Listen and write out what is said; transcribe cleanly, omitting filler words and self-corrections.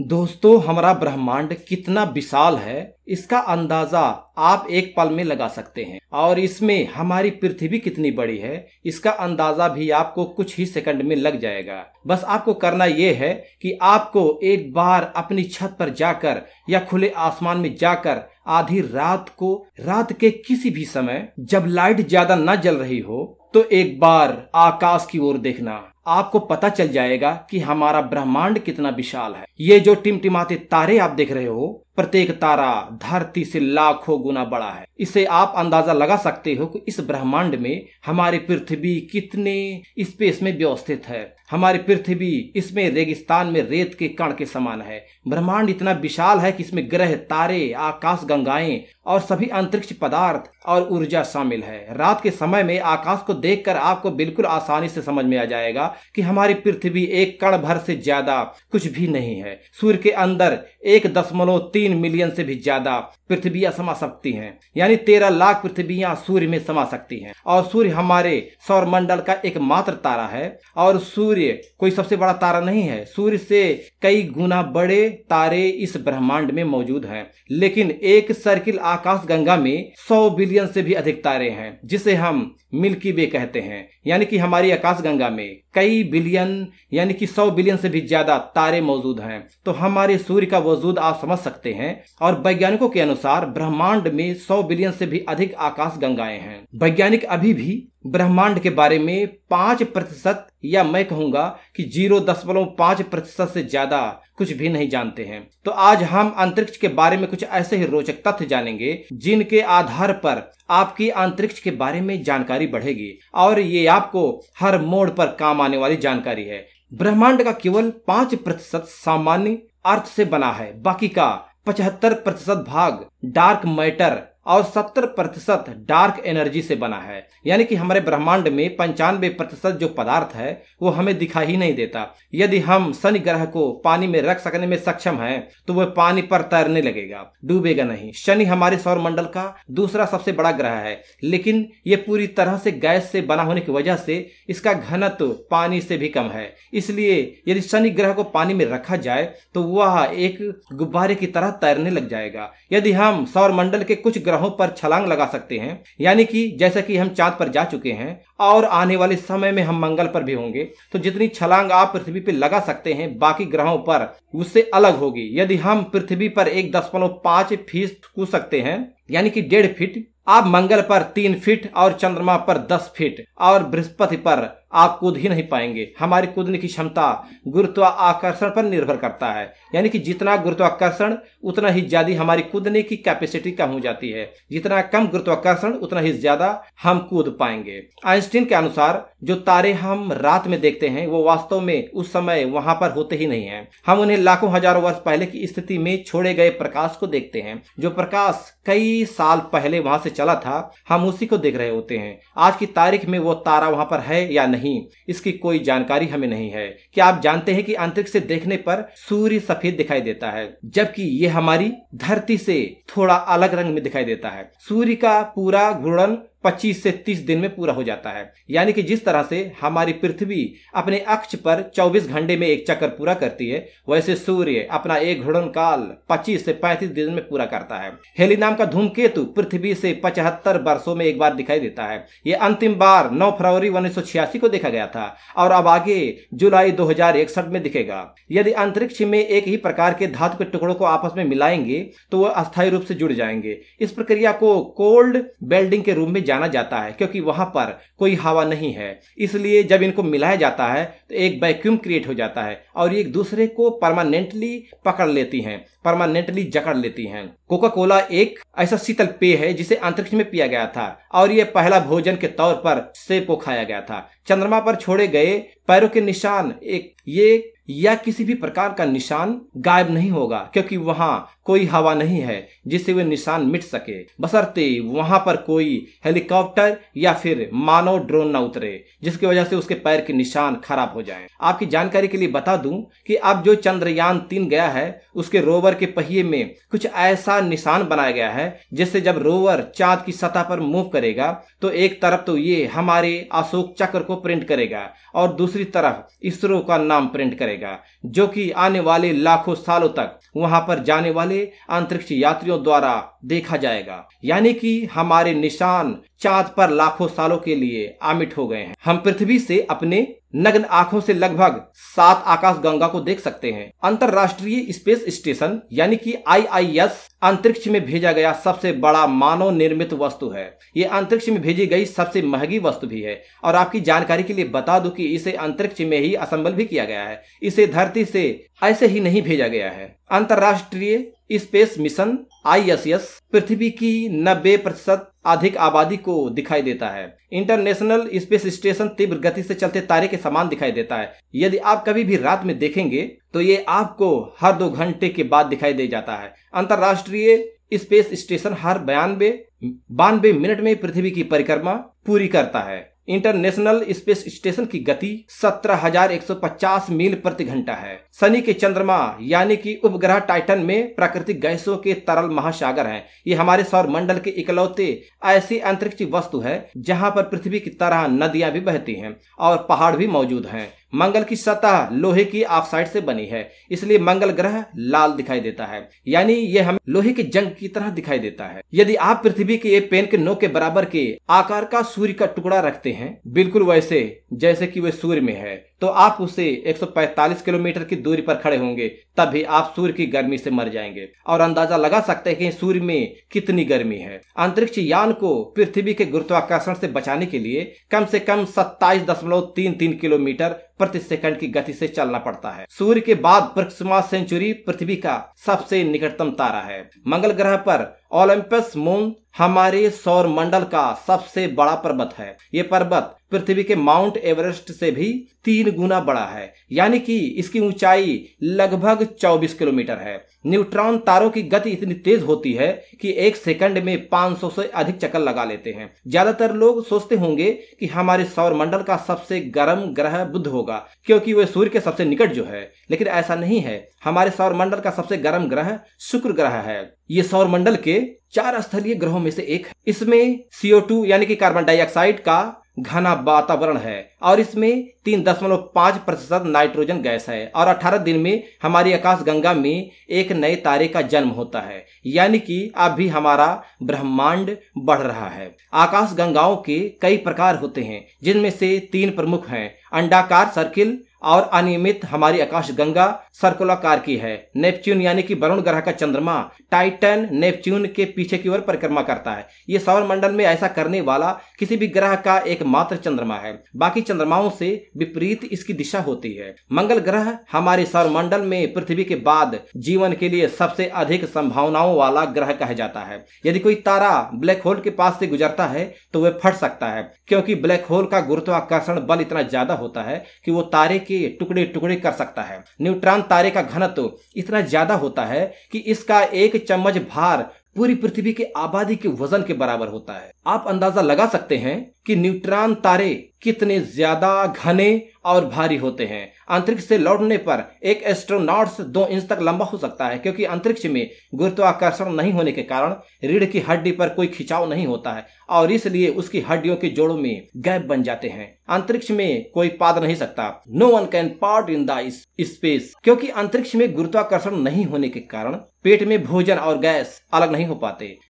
दोस्तों, हमारा ब्रह्मांड कितना विशाल है इसका अंदाजा आप एक पल में लगा सकते हैं और इसमें हमारी पृथ्वी कितनी बड़ी है इसका अंदाजा भी आपको कुछ ही सेकंड में लग जाएगा। बस आपको करना यह है कि आपको एक बार अपनी छत पर जाकर या खुले आसमान में जाकर आधी रात को रात के किसी भी समय जब लाइट ज्यादा न जल रही हो तो एक बार आकाश की ओर देखना। आपको पता चल जाएगा कि हमारा ब्रह्मांड कितना विशाल है। ये जो टिमटिमाते तारे आप देख रहे हो, प्रत्येक तारा धरती से लाखों गुना बड़ा है। इसे आप अंदाजा लगा सकते हो कि इस ब्रह्मांड में हमारी पृथ्वी कितने स्पेस में व्यवस्थित है। हमारी पृथ्वी इसमें रेगिस्तान में रेत के कण के समान है। ब्रह्मांड इतना विशाल है कि इसमें ग्रह, तारे, आकाश गंगाएं और सभी अंतरिक्ष पदार्थ और ऊर्जा शामिल है। रात के समय में आकाश को देखकर आपको बिल्कुल आसानी से समझ में आ जाएगा कि हमारी पृथ्वी एक कण भर से ज्यादा कुछ भी नहीं है। सूर्य के अंदर 1.3 मिलियन से भी ज्यादा पृथ्वियां समा सकती हैं, यानी 13 लाख पृथ्वियां सूर्य में समा सकती हैं। और सूर्य हमारे सौरमंडल का एकमात्र तारा है और सूर्य कोई सबसे बड़ा तारा नहीं है। सूर्य से कई गुना बड़े तारे इस ब्रह्मांड में मौजूद हैं, लेकिन एक सर्किल आकाश गंगा में 100 बिलियन से भी अधिक तारे हैं, जिसे हम मिल्की वे कहते हैं। यानी कि हमारी आकाश गंगा में कई बिलियन यानी कि 100 बिलियन से भी ज्यादा तारे मौजूद हैं। तो हमारे सूर्य का वजूद आप समझ सकते हैं। और वैज्ञानिकों के अनुसार ब्रह्मांड में 100 बिलियन से भी अधिक आकाश गंगाएं हैं। वैज्ञानिक अभी भी ब्रह्मांड के बारे में 5% या मैं कहूंगा कि 0.5% से ज्यादा कुछ भी नहीं जानते हैं। तो आज हम अंतरिक्ष के बारे में कुछ ऐसे ही रोचक तथ्य जानेंगे जिनके आधार पर आपकी अंतरिक्ष के बारे में जानकारी बढ़ेगी और ये आपको हर मोड़ पर काम आने वाली जानकारी है। ब्रह्मांड का केवल 5% सामान्य अर्थ से बना है, बाकी का 75% भाग डार्क मैटर और 70% डार्क एनर्जी से बना है। यानी कि हमारे ब्रह्मांड में 95% जो पदार्थ है वो हमें दिखाई ही नहीं देता। यदि हम शनि ग्रह को पानी में रख सकने में सक्षम हैं तो वह पानी पर तैरने लगेगा, डूबेगा नहीं। शनि हमारे सौरमंडल का दूसरा सबसे बड़ा ग्रह है, लेकिन ये पूरी तरह से गैस से बना होने की वजह से इसका घनत्व पानी से भी कम है। इसलिए यदि शनि ग्रह को पानी में रखा जाए तो वह एक गुब्बारे की तरह तैरने लग जाएगा। यदि हम सौरमंडल के कुछ ग्रहों पर छलांग लगा सकते हैं, यानी कि जैसा कि हम चांद पर जा चुके हैं और आने वाले समय में हम मंगल पर भी होंगे, तो जितनी छलांग आप पृथ्वी पर लगा सकते हैं बाकी ग्रहों पर उससे अलग होगी। यदि हम पृथ्वी पर 1.5 फीट कूद सकते हैं, यानी कि 1.5 फीट, आप मंगल पर 3 फीट और चंद्रमा पर 10 फीट और बृहस्पति पर आप कूद ही नहीं पाएंगे। हमारी कूदने की क्षमता गुरुत्वाकर्षण पर निर्भर करता है, यानी कि जितना गुरुत्वाकर्षण उतना ही ज्यादा हमारी कूदने की कैपेसिटी कम हो जाती है। जितना कम गुरुत्वाकर्षण उतना ही ज्यादा हम कूद पाएंगे। आइंस्टीन के अनुसार जो तारे हम रात में देखते हैं वो वास्तव में उस समय वहां पर होते ही नहीं है। हम उन्हें लाखों हजारों वर्ष पहले की स्थिति में छोड़े गए प्रकाश को देखते हैं। जो प्रकाश कई साल पहले वहां से चला था, हम उसी को देख रहे होते हैं। आज की तारीख में वो तारा वहां पर है या नहीं, इसकी कोई जानकारी हमें नहीं है। क्या आप जानते हैं कि अंतरिक्ष से देखने पर सूर्य सफेद दिखाई देता है, जबकि यह हमारी धरती से थोड़ा अलग रंग में दिखाई देता है। सूर्य का पूरा घूर्णन 25 से 30 दिन में पूरा हो जाता है। यानी कि जिस तरह से हमारी पृथ्वी अपने अक्ष पर 24 घंटे में एक चक्कर पूरा करती है, वैसे सूर्य अपना एक घूर्णन काल 25 से 35 दिन में पूरा करता है। हेली नाम का धूमकेतु पृथ्वी से 75 वर्षों में एक बार दिखाई देता है। यह अंतिम बार 9 फरवरी 1986 को देखा गया था और अब आगे जुलाई 2061 में दिखेगा। यदि अंतरिक्ष में एक ही प्रकार के धातु के टुकड़ों को आपस में मिलाएंगे तो वह अस्थायी रूप से जुड़ जाएंगे। इस प्रक्रिया को कोल्ड बेल्डिंग के रूप में जाना जाता है, क्योंकि वहां पर कोई हवा नहीं है। इसलिए जब इनको मिलाया जाता है तो एक वैक्यूम क्रिएट हो जाता है और एक दूसरे को परमानेंटली पकड़ लेती हैं, परमानेंटली जकड़ लेती हैं। कोका कोला एक ऐसा शीतल पेय है जिसे अंतरिक्ष में पिया गया था और यह पहला भोजन के तौर पर सेब को खाया गया था। चंद्रमा पर छोड़े गए पैरों के निशान ये या किसी भी प्रकार का निशान गायब नहीं होगा, क्योंकि वहां कोई हवा नहीं है जिससे वे निशान मिट सके, बशर्ते वहां पर कोई हेलीकॉप्टर या फिर मानव ड्रोन न उतरे जिसकी वजह से उसके पैर के निशान खराब हो जाएं। आपकी जानकारी के लिए बता दूं कि अब जो चंद्रयान 3 गया है उसके रोवर के पहिए में कुछ ऐसा निशान बनाया गया है जिससे जब रोवर चांद की सतह पर मूव करेगा तो एक तरफ तो ये हमारे अशोक चक्र को प्रिंट करेगा और दूसरी तरफ इसरो का नाम प्रिंट करेगा। करेगा, जो कि आने वाले लाखों सालों तक वहां पर जाने वाले अंतरिक्ष यात्रियों द्वारा देखा जाएगा। यानी कि हमारे निशान चांद पर लाखों सालों के लिए आमिट हो गए हैं। हम पृथ्वी से अपने नग्न आंखों से लगभग 7 आकाश गंगा को देख सकते हैं। अंतरराष्ट्रीय स्पेस स्टेशन यानी कि IIS अंतरिक्ष में भेजा गया सबसे बड़ा मानव निर्मित वस्तु है। ये अंतरिक्ष में भेजी गई सबसे महंगी वस्तु भी है। और आपकी जानकारी के लिए बता दूं कि इसे अंतरिक्ष में ही असेंबल भी किया गया है, इसे धरती से ऐसे ही नहीं भेजा गया है। अंतरराष्ट्रीय स्पेस मिशन ISS पृथ्वी की 90% अधिक आबादी को दिखाई देता है। इंटरनेशनल स्पेस स्टेशन तीव्र गति से चलते तारे के समान दिखाई देता है। यदि आप कभी भी रात में देखेंगे तो ये आपको हर 2 घंटे के बाद दिखाई दे जाता है। अंतरराष्ट्रीय स्पेस स्टेशन हर 92 मिनट में पृथ्वी की परिक्रमा पूरी करता है। इंटरनेशनल स्पेस स्टेशन की गति 17,150 मील प्रति घंटा है। शनि के चंद्रमा यानी कि उपग्रह टाइटन में प्राकृतिक गैसों के तरल महासागर हैं। ये हमारे सौर मंडल के इकलौते ऐसी अंतरिक्ष वस्तु है जहां पर पृथ्वी की तरह नदियां भी बहती हैं और पहाड़ भी मौजूद हैं। मंगल की सतह लोहे की ऑक्साइड से बनी है, इसलिए मंगल ग्रह लाल दिखाई देता है, यानी यह हमें लोहे के जंग की तरह दिखाई देता है। यदि आप पृथ्वी के एक पेन के नोक के बराबर के आकार का सूर्य का टुकड़ा रखते हैं, बिल्कुल वैसे जैसे कि वह सूर्य में है, तो आप उसे 145 किलोमीटर की दूरी पर खड़े होंगे, तब भी आप सूर्य की गर्मी से मर जाएंगे और अंदाजा लगा सकते हैं कि सूर्य में कितनी गर्मी है। अंतरिक्ष यान को पृथ्वी के गुरुत्वाकर्षण से बचाने के लिए कम से कम 27.33 किलोमीटर प्रति सेकंड की गति से चलना पड़ता है। सूर्य के बाद प्रोक्सिमा सेंचुरी पृथ्वी का सबसे निकटतम तारा है। मंगल ग्रह पर ओलंपस मून हमारे सौर मंडल का सबसे बड़ा पर्वत है। यह पर्वत पृथ्वी के माउंट एवरेस्ट से भी 3 गुना बड़ा है, यानी कि इसकी ऊंचाई लगभग 24 किलोमीटर है। न्यूट्रॉन तारों की गति इतनी तेज होती है कि 1 सेकंड में 500 से अधिक चक्कर लगा लेते हैं। ज्यादातर लोग सोचते होंगे कि हमारे सौर मंडल का सबसे गर्म ग्रह बुध होगा, क्योंकि वह सूर्य के सबसे निकट जो है, लेकिन ऐसा नहीं है। हमारे सौर मंडल का सबसे गर्म ग्रह शुक्र ग्रह है। ये सौर मंडल के 4 स्थलीय ग्रहों में से एक है। इसमें CO2 यानी कि कार्बन डाइऑक्साइड का घना वातावरण है और इसमें 3.5% नाइट्रोजन गैस है और 18 दिन में हमारी आकाश गंगा में एक नए तारे का जन्म होता है, यानी कि अब भी हमारा ब्रह्मांड बढ़ रहा है। आकाश गंगाओं के कई प्रकार होते हैं, जिनमें से 3 प्रमुख हैं। अंडाकार सर्किल और अनियमित हमारी आकाश गंगा सर्कुलाकार की है। नेपच्यून यानी कि वरुण ग्रह का चंद्रमा टाइटन नेपच्यून के पीछे की ओर परिक्रमा करता है। ये सौर मंडल में ऐसा करने वाला किसी भी ग्रह का एकमात्र चंद्रमा है। बाकी चंद्रमाओं से विपरीत इसकी दिशा होती है। मंगल ग्रह हमारे सौर मंडल में पृथ्वी के बाद जीवन के लिए सबसे अधिक संभावनाओं वाला ग्रह कहा जाता है। यदि कोई तारा ब्लैक होल के पास से गुजरता है तो वह फट सकता है, क्योंकि ब्लैक होल का गुरुत्वाकर्षण बल इतना ज्यादा होता है कि वो तारे के टुकड़े टुकड़े कर सकता है। न्यूट्रॉन तारे का घनत्व इतना ज्यादा होता है कि इसका 1 चम्मच भार पूरी पृथ्वी की आबादी के वजन के बराबर होता है। आप अंदाजा लगा सकते हैं कि न्यूट्रॉन तारे कितने ज्यादा घने और भारी होते हैं। अंतरिक्ष से लौटने पर एक एस्ट्रोनॉट्स 2 इंच तक लंबा हो सकता है, क्योंकि अंतरिक्ष में गुरुत्वाकर्षण नहीं होने के कारण रीढ़ की हड्डी पर कोई खिंचाव नहीं होता है और इसलिए उसकी हड्डियों के जोड़ों में गैप बन जाते हैं। अंतरिक्ष में कोई पाद नहीं सकता। No one can fart in the space, क्योंकि अंतरिक्ष में गुरुत्वाकर्षण नहीं होने के कारण पेट में भोजन और गैस अलग नहीं हो पाते।